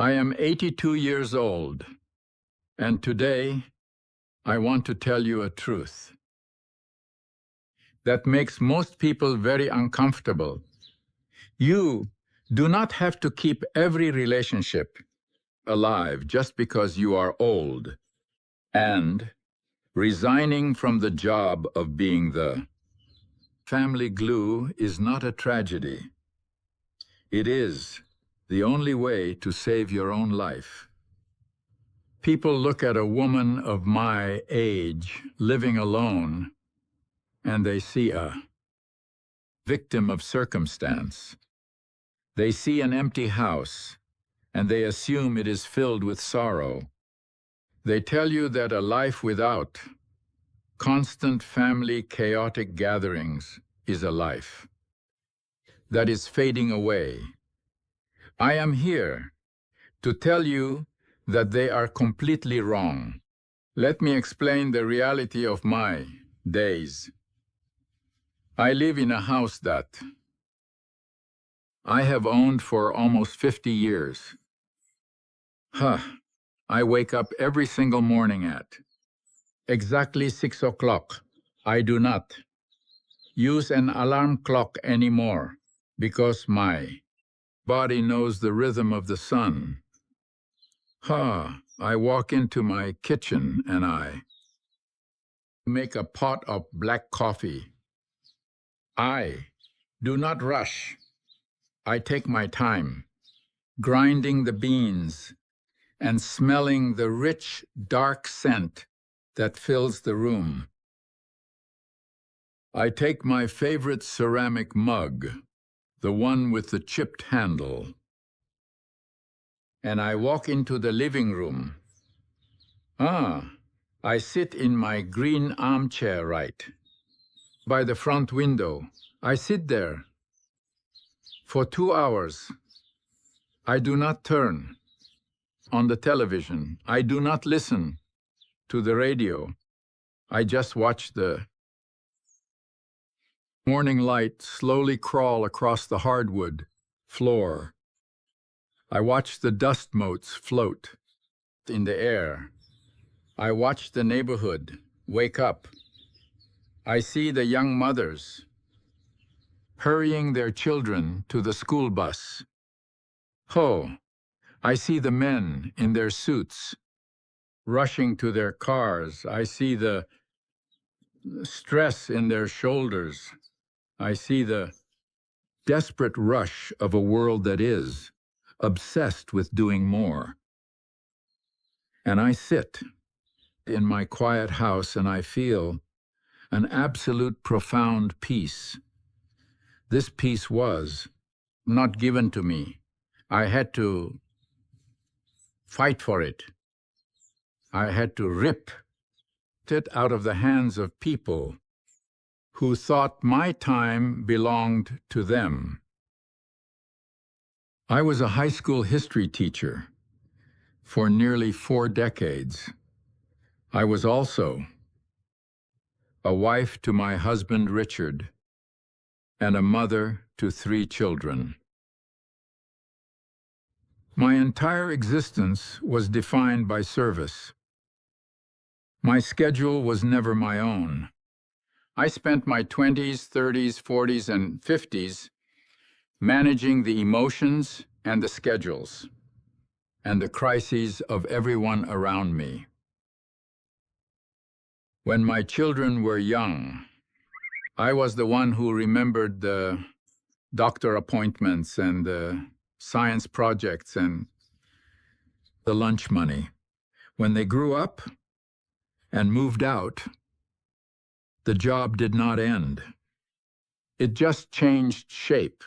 I am 82 years old, and today I want to tell you a truth that makes most people very uncomfortable. You do not have to keep every relationship alive just because you are old, and resigning from the job of being the family glue is not a tragedy. It is the only way to save your own life. People look at a woman of my age living alone, and they see a victim of circumstance. They see an empty house, and they assume it is filled with sorrow. They tell you that a life without constant family chaotic gatherings is a life that is fading away. I am here to tell you that they are completely wrong. Let me explain the reality of my days. I live in a house that I have owned for almost 50 years. I wake up every single morning at exactly 6 o'clock. I do not use an alarm clock anymore because my body knows the rhythm of the sun. I walk into my kitchen and I make a pot of black coffee. I do not rush. I take my time, grinding the beans and smelling the rich, dark scent that fills the room. I take my favorite ceramic mug, the one with the chipped handle, and I walk into the living room. I sit in my green armchair right by the front window. I sit there for 2 hours. I do not turn on the television. I do not listen to the radio. I just watch the morning light slowly crawl across the hardwood floor. I watch the dust motes float in the air. I watch the neighborhood wake up. I see the young mothers hurrying their children to the school bus. I see the men in their suits rushing to their cars. I see the stress in their shoulders. I see the desperate rush of a world that is obsessed with doing more. And I sit in my quiet house and I feel an absolute profound peace. This peace was not given to me. I had to fight for it. I had to rip it out of the hands of people who thought my time belonged to them. I was a high school history teacher for nearly 4 decades. I was also a wife to my husband Richard and a mother to 3 children. My entire existence was defined by service. My schedule was never my own. I spent my 20s, 30s, 40s, and 50s managing the emotions and the schedules and the crises of everyone around me. When my children were young, I was the one who remembered the doctor appointments and the science projects and the lunch money. When they grew up and moved out, the job did not end. It just changed shape.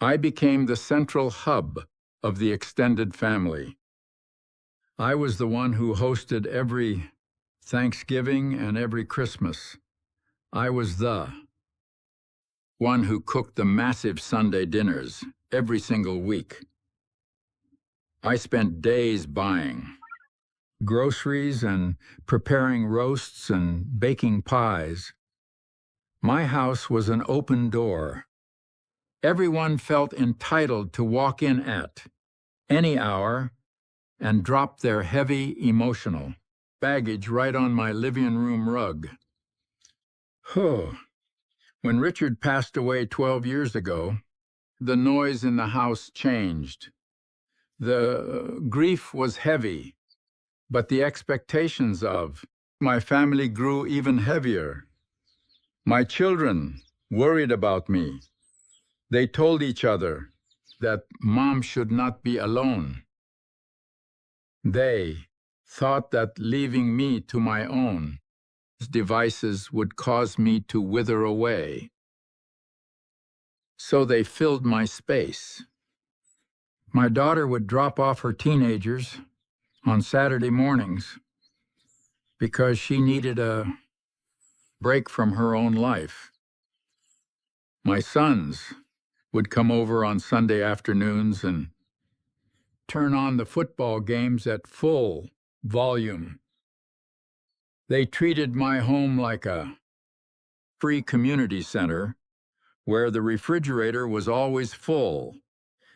I became the central hub of the extended family. I was the one who hosted every Thanksgiving and every Christmas. I was the one who cooked the massive Sunday dinners every single week. I spent days buying groceries and preparing roasts and baking pies. My house was an open door. Everyone felt entitled to walk in at any hour, and drop their heavy emotional baggage right on my living room rug. When Richard passed away 12 years ago, the noise in the house changed. The grief was heavy, but the expectations of my family grew even heavier. My children worried about me. They told each other that Mom should not be alone. They thought that leaving me to my own devices would cause me to wither away. So they filled my space. My daughter would drop off her teenagers on Saturday mornings because she needed a break from her own life. My sons would come over on Sunday afternoons and turn on the football games at full volume. They treated my home like a free community center where the refrigerator was always full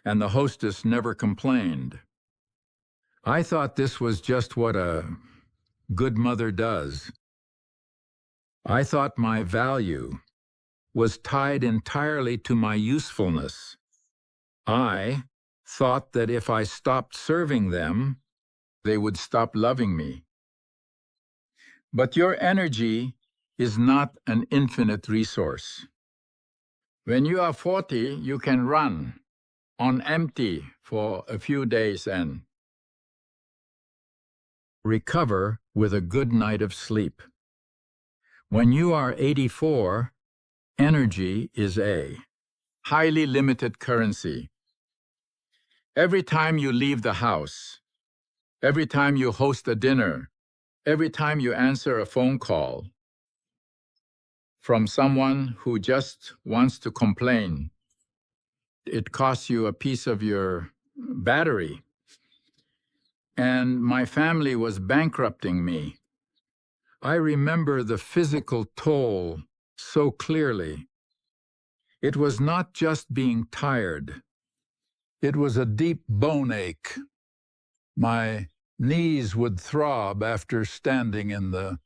and the hostess never complained. I thought this was just what a good mother does. I thought my value was tied entirely to my usefulness. I thought that if I stopped serving them, they would stop loving me. But your energy is not an infinite resource. When you are 40, you can run on empty for a few days and recover with a good night of sleep. When you are 84, energy is a highly limited currency. Every time you leave the house, every time you host a dinner, every time you answer a phone call from someone who just wants to complain, it costs you a piece of your battery. And my family was bankrupting me. I remember the physical toll so clearly. It was not just being tired. It was a deep bone ache. My knees would throb after standing in the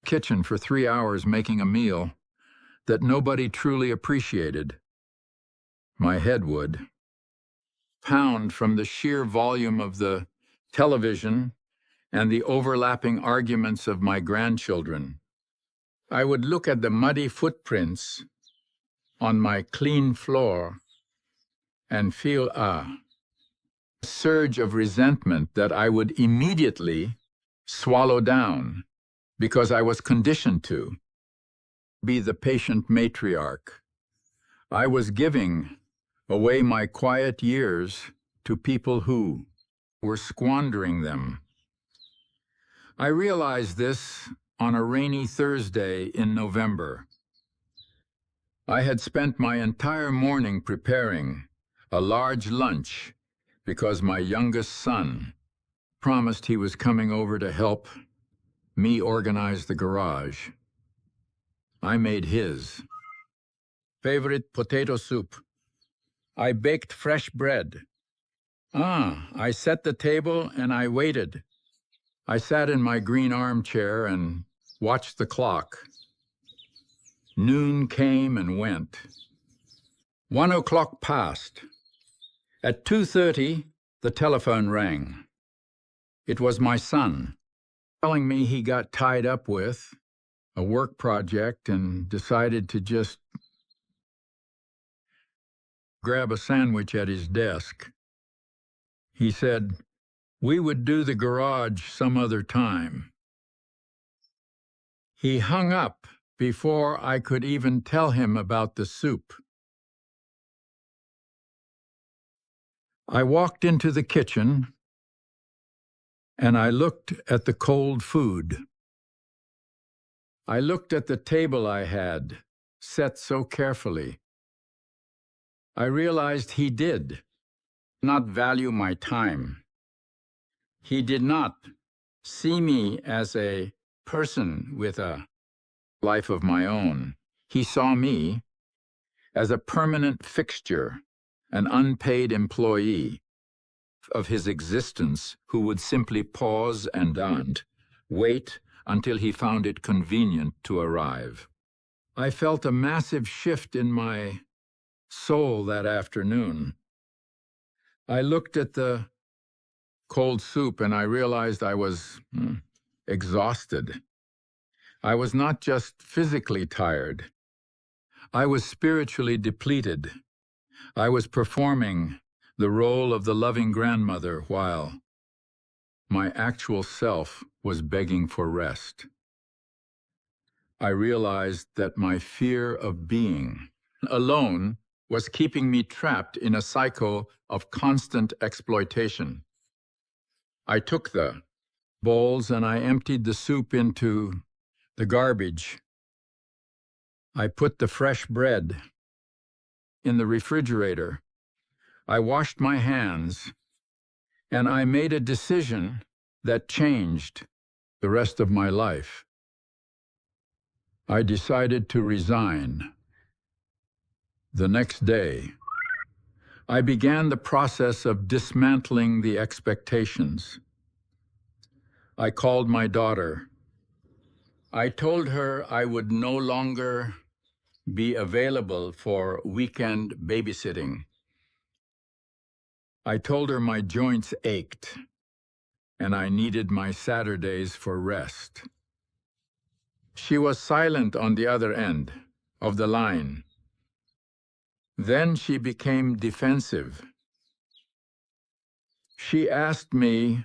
kitchen for 3 hours making a meal that nobody truly appreciated. My head would pound from the sheer volume of the television and the overlapping arguments of my grandchildren. I would look at the muddy footprints on my clean floor and feel a surge of resentment that I would immediately swallow down because I was conditioned to be the patient matriarch. I was giving away my quiet years to people who were squandering them. I realized this on a rainy Thursday in November. I had spent my entire morning preparing a large lunch because my youngest son promised he was coming over to help me organize the garage. I made his favorite potato soup. I baked fresh bread. I set the table and I waited. I sat in my green armchair and watched the clock. Noon came and went. 1 o'clock passed. At 2:30, the telephone rang. It was my son, telling me he got tied up with a work project and decided to just grab a sandwich at his desk. He said, "We would do the garage some other time." He hung up before I could even tell him about the soup. I walked into the kitchen and I looked at the cold food. I looked at the table I had set so carefully. I realized he did not value my time. He did not see me as a person with a life of my own. He saw me as a permanent fixture, an unpaid employee. of his existence who would simply pause and wait until he found it convenient to arrive. I felt a massive shift in my soul that afternoon. I looked at the cold soup and I realized I was exhausted. I was not just physically tired. I was spiritually depleted. I was performing the role of the loving grandmother while my actual self was begging for rest. I realized that my fear of being alone was keeping me trapped in a cycle of constant exploitation. I took the bowls and I emptied the soup into the garbage. I put the fresh bread in the refrigerator. I washed my hands, and I made a decision that changed the rest of my life. I decided to resign. The next day, I began the process of dismantling the expectations. I called my daughter. I told her I would no longer be available for weekend babysitting. I told her my joints ached and I needed my Saturdays for rest. She was silent on the other end of the line. Then she became defensive. She asked me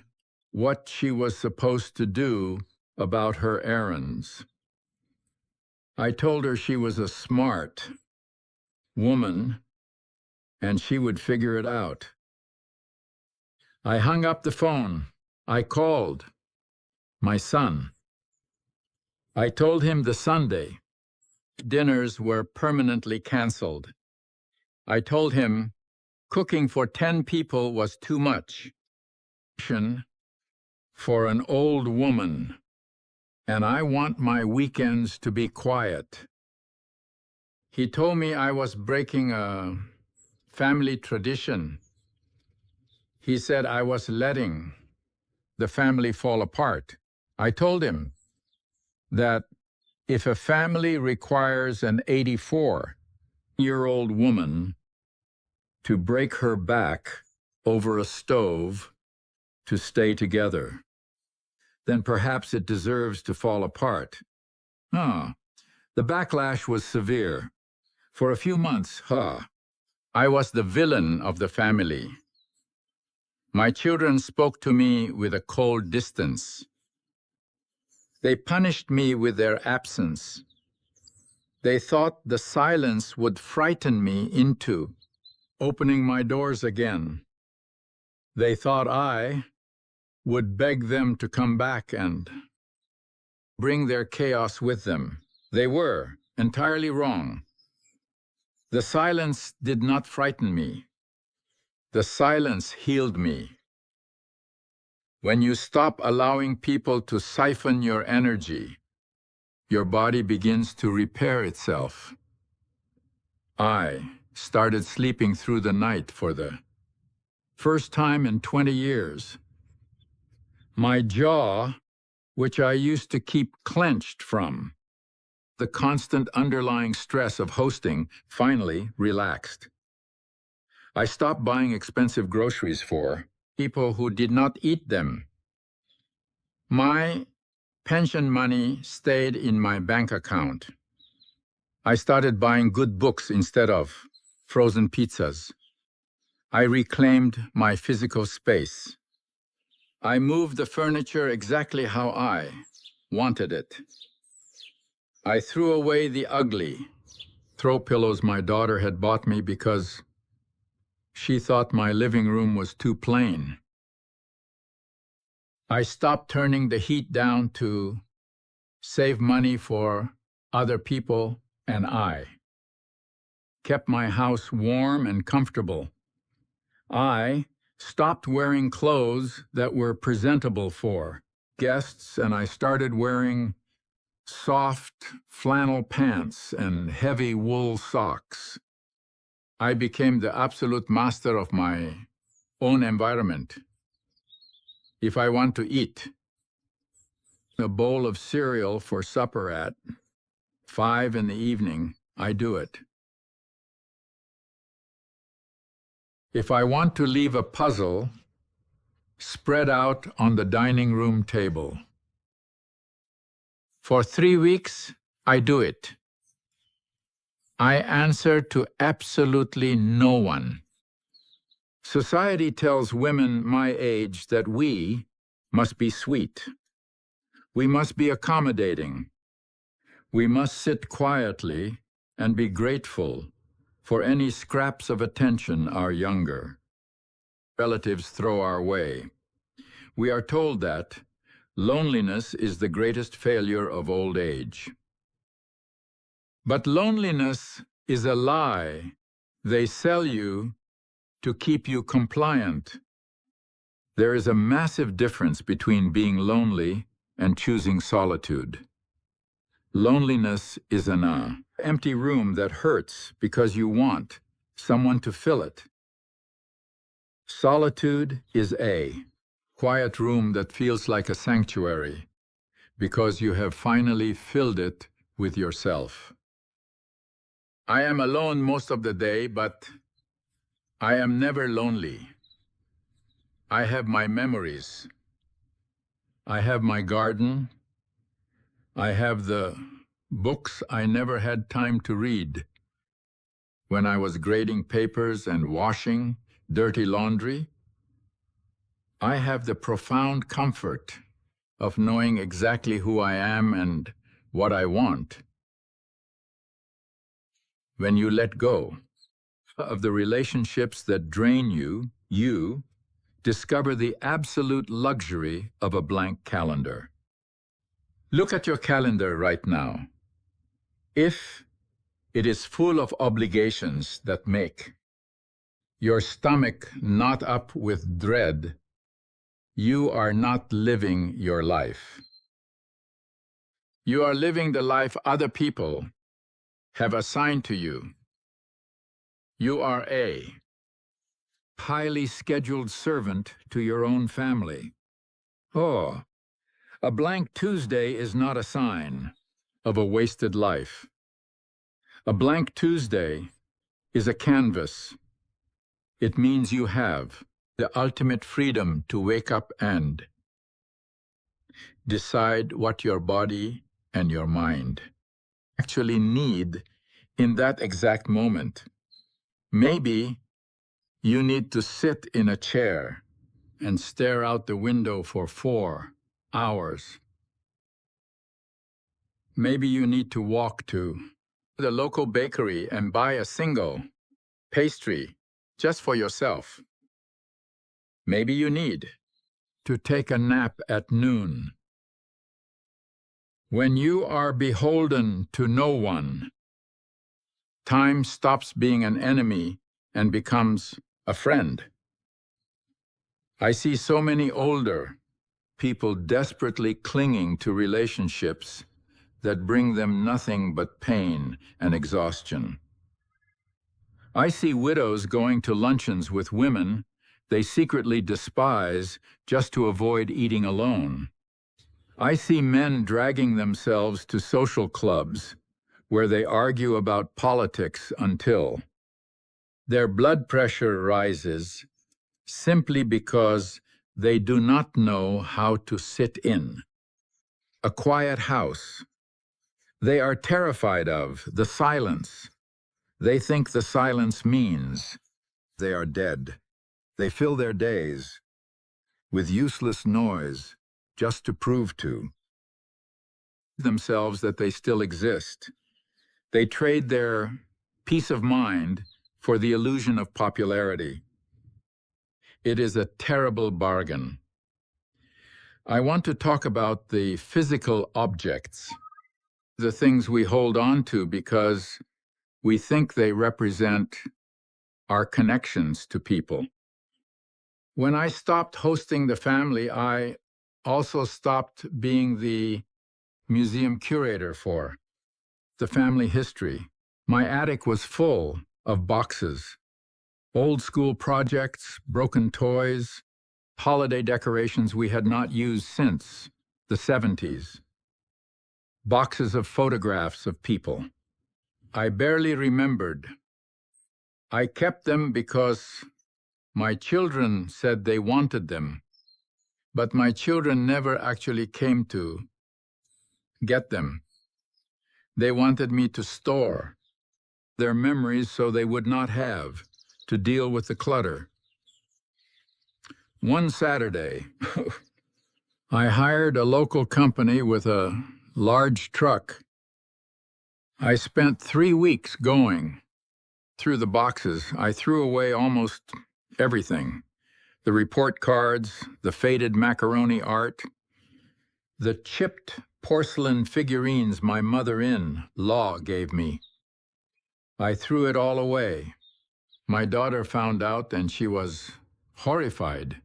what she was supposed to do about her errands. I told her she was a smart woman and she would figure it out. I hung up the phone. I called my son. I told him the Sunday dinners were permanently canceled. I told him cooking for 10 people was too much for an old woman, and I want my weekends to be quiet. He told me I was breaking a family tradition. He said I was letting the family fall apart. I told him that if a family requires an 84-year-old woman to break her back over a stove to stay together, then perhaps it deserves to fall apart. The backlash was severe. For a few months, I was the villain of the family. My children spoke to me with a cold distance. They punished me with their absence. They thought the silence would frighten me into opening my doors again. They thought I would beg them to come back and bring their chaos with them. They were entirely wrong. The silence did not frighten me. The silence healed me. When you stop allowing people to siphon your energy, your body begins to repair itself. I started sleeping through the night for the first time in 20 years. My jaw, which I used to keep clenched from the constant underlying stress of hosting, finally relaxed. I stopped buying expensive groceries for people who did not eat them. My pension money stayed in my bank account. I started buying good books instead of frozen pizzas. I reclaimed my physical space. I moved the furniture exactly how I wanted it. I threw away the ugly throw pillows my daughter had bought me because she thought my living room was too plain. I stopped turning the heat down to save money for other people, and I kept my house warm and comfortable. I stopped wearing clothes that were presentable for guests, and I started wearing soft flannel pants and heavy wool socks. I became the absolute master of my own environment. If I want to eat a bowl of cereal for supper at 5 in the evening, I do it. If I want to leave a puzzle spread out on the dining room table, for 3 weeks, I do it. I answer to absolutely no one. Society tells women my age that we must be sweet. We must be accommodating. We must sit quietly and be grateful for any scraps of attention our younger relatives throw our way. We are told that loneliness is the greatest failure of old age. But loneliness is a lie they sell you to keep you compliant. There is a massive difference between being lonely and choosing solitude. Loneliness is an empty room that hurts because you want someone to fill it. Solitude is a quiet room that feels like a sanctuary because you have finally filled it with yourself. I am alone most of the day, but I am never lonely. I have my memories. I have my garden. I have the books I never had time to read when I was grading papers and washing dirty laundry. I have the profound comfort of knowing exactly who I am and what I want. When you let go of the relationships that drain you, you discover the absolute luxury of a blank calendar. Look at your calendar right now. If it is full of obligations that make your stomach knot up with dread, you are not living your life. You are living the life other people have assigned to you. You are a highly scheduled servant to your own family. Oh, a blank Tuesday is not a sign of a wasted life. A blank Tuesday is a canvas. It means you have the ultimate freedom to wake up and decide what your body and your mind actually need in that exact moment. Maybe you need to sit in a chair and stare out the window for 4 hours. Maybe you need to walk to the local bakery and buy a single pastry just for yourself. Maybe you need to take a nap at noon. When you are beholden to no one, time stops being an enemy and becomes a friend. I see so many older people desperately clinging to relationships that bring them nothing but pain and exhaustion. I see widows going to luncheons with women they secretly despise just to avoid eating alone. I see men dragging themselves to social clubs where they argue about politics until their blood pressure rises simply because they do not know how to sit in a quiet house. They are terrified of the silence. They think the silence means they are dead. They fill their days with useless noise just to prove to themselves that they still exist. They trade their peace of mind for the illusion of popularity. It is a terrible bargain. I want to talk about the physical objects, the things we hold on to because we think they represent our connections to people. When I stopped hosting the family, I also stopped being the museum curator for the family history. My attic was full of boxes Old school projects, broken toys, holiday decorations we had not used since the 70s, boxes of photographs of people. I barely remembered. I kept them because my children said they wanted them, but my children never actually came to get them. They wanted me to store their memories so they would not have to deal with the clutter. One Saturday, I hired a local company with a large truck. I spent 3 weeks going through the boxes. I threw away almost everything. The report cards, the faded macaroni art, the chipped porcelain figurines my mother-in-law gave me. I threw it all away. My daughter found out and she was horrified.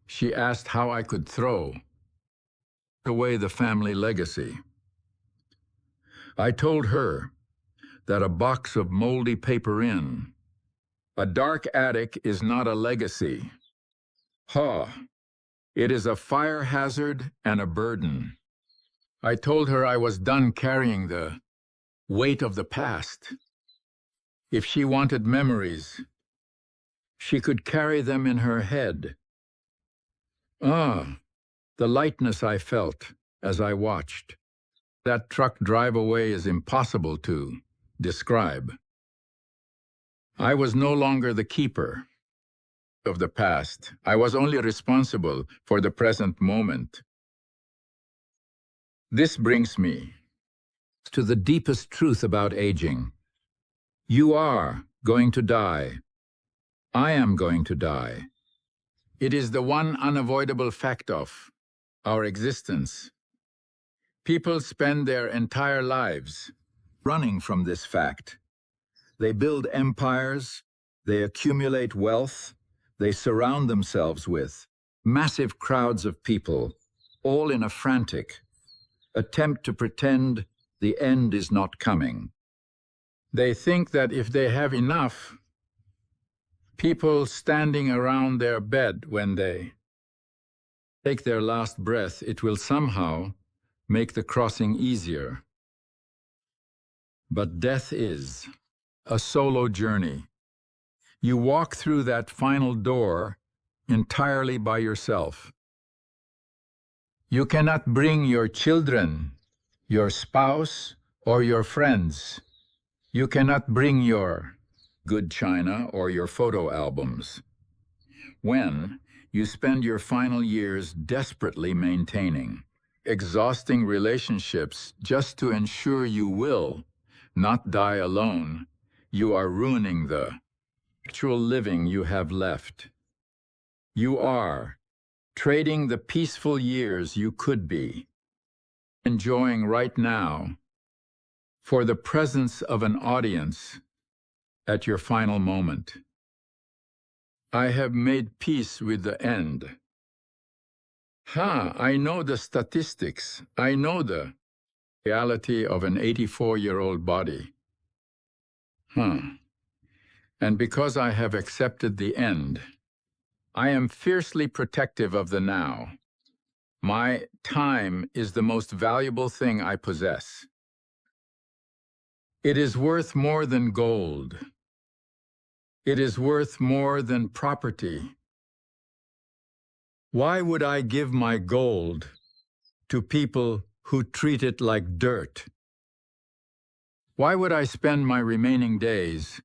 She asked how I could throw away the family legacy. I told her that a box of moldy paper in a dark attic is not a legacy. It is a fire hazard and a burden. I told her I was done carrying the weight of the past. If she wanted memories, she could carry them in her head. The lightness I felt as I watched that truck drive away is impossible to describe. I was no longer the keeper of the past. I was only responsible for the present moment. This brings me to the deepest truth about aging. You are going to die. I am going to die. It is the one unavoidable fact of our existence. People spend their entire lives running from this fact. They build empires, they accumulate wealth, they surround themselves with massive crowds of people, all in a frantic attempt to pretend the end is not coming. They think that if they have enough people standing around their bed when they take their last breath, it will somehow make the crossing easier. But death is a solo journey. You walk through that final door entirely by yourself. You cannot bring your children, your spouse, or your friends. You cannot bring your good china or your photo albums. When you spend your final years desperately maintaining exhausting relationships just to ensure you will not die alone, you are ruining the actual living you have left. You are trading the peaceful years you could be enjoying right now for the presence of an audience at your final moment. I have made peace with the end. I know the statistics. I know the reality of an 84-year-old body. And because I have accepted the end, I am fiercely protective of the now. My time is the most valuable thing I possess. It is worth more than gold. It is worth more than property. Why would I give my gold to people who treat it like dirt? Why would I spend my remaining days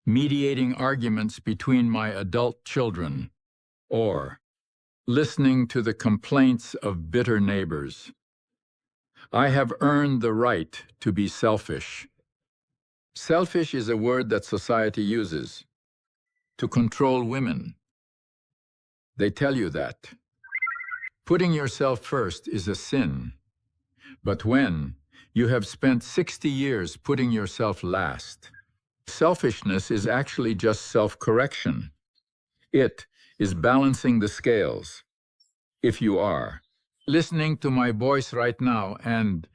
mediating arguments between my adult children or listening to the complaints of bitter neighbors? I have earned the right to be selfish. Selfish is a word that society uses to control women. They tell you that putting yourself first is a sin. But when you have spent 60 years putting yourself last, selfishness is actually just self-correction. It is balancing the scales. If you are listening to my voice right now and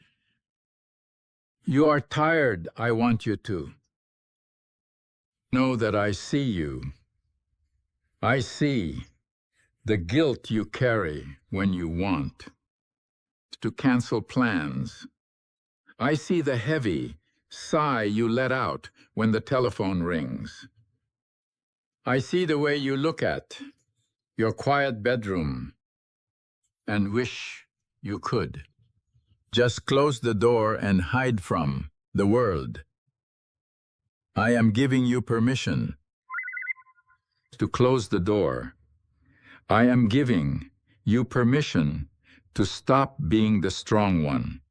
you are tired, I want you to Know that I see you. I see the guilt you carry when you want to cancel plans. I see the heavy sigh you let out when the telephone rings. I see the way you look at your quiet bedroom and wish you could just close the door and hide from the world. I am giving you permission to close the door. I am giving you permission to stop being the strong one.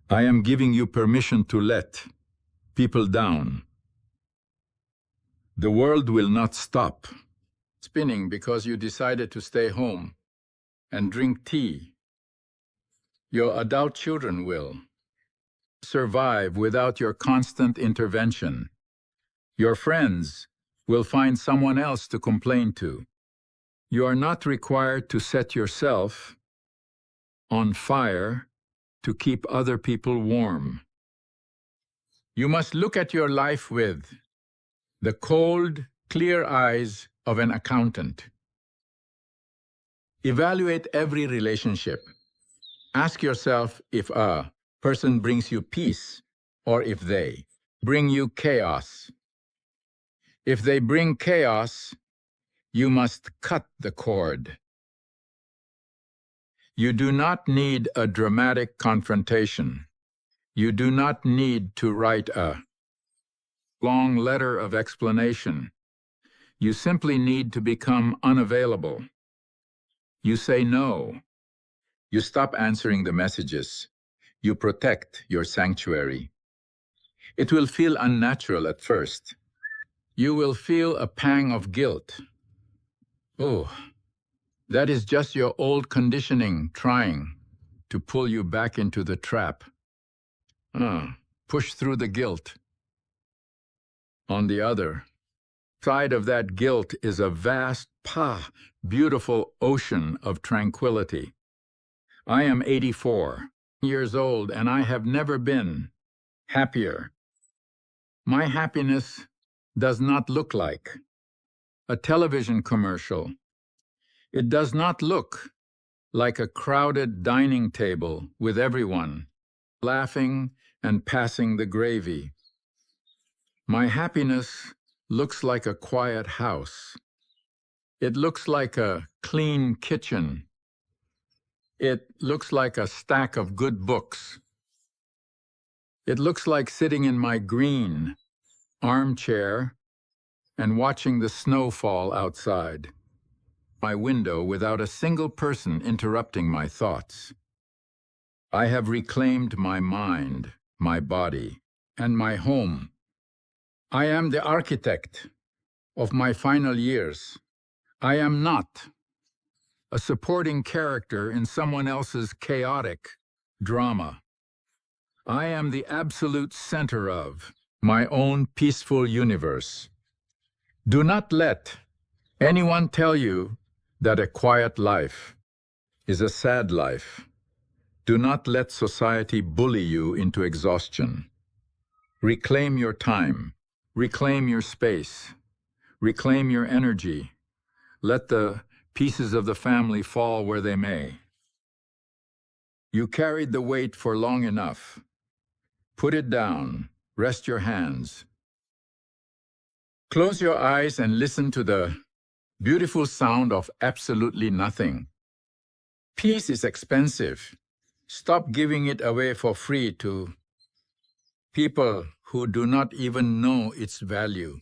I am giving you permission to let people down. The world will not stop spinning because you decided to stay home and drink tea. Your adult children will survive without your constant intervention. Your friends will find someone else to complain to. You are not required to set yourself on fire to keep other people warm. You must look at your life with the cold, clear eyes of an accountant. Evaluate every relationship. Ask yourself if a person brings you peace or if they bring you chaos. If they bring chaos, you must cut the cord. You do not need a dramatic confrontation. You do not need to write a long letter of explanation. You simply need to become unavailable. You say no. You stop answering the messages. You protect your sanctuary. It will feel unnatural at first. You will feel a pang of guilt. Oh, that is just your old conditioning trying to pull you back into the trap. Push through the guilt. On the other side of that guilt is a vast, beautiful ocean of tranquility. I am 84 years old and I have never been happier. My happiness does not look like a television commercial. It does not look like a crowded dining table with everyone laughing and passing the gravy. My happiness looks like a quiet house. It looks like a clean kitchen. It looks like a stack of good books. It looks like sitting in my green armchair and watching the snow fall outside my window without a single person interrupting my thoughts. I have reclaimed my mind, my body, and my home. I am the architect of my final years. I am not a supporting character in someone else's chaotic drama. I am the absolute center of my own peaceful universe. Do not let anyone tell you that a quiet life is a sad life. Do not let society bully you into exhaustion. Reclaim your time. Reclaim your space. Reclaim your energy. Let the pieces of the family fall where they may. You carried the weight for long enough. Put it down. Rest your hands. Close your eyes and listen to the beautiful sound of absolutely nothing. Peace is expensive. Stop giving it away for free to people who do not even know its value.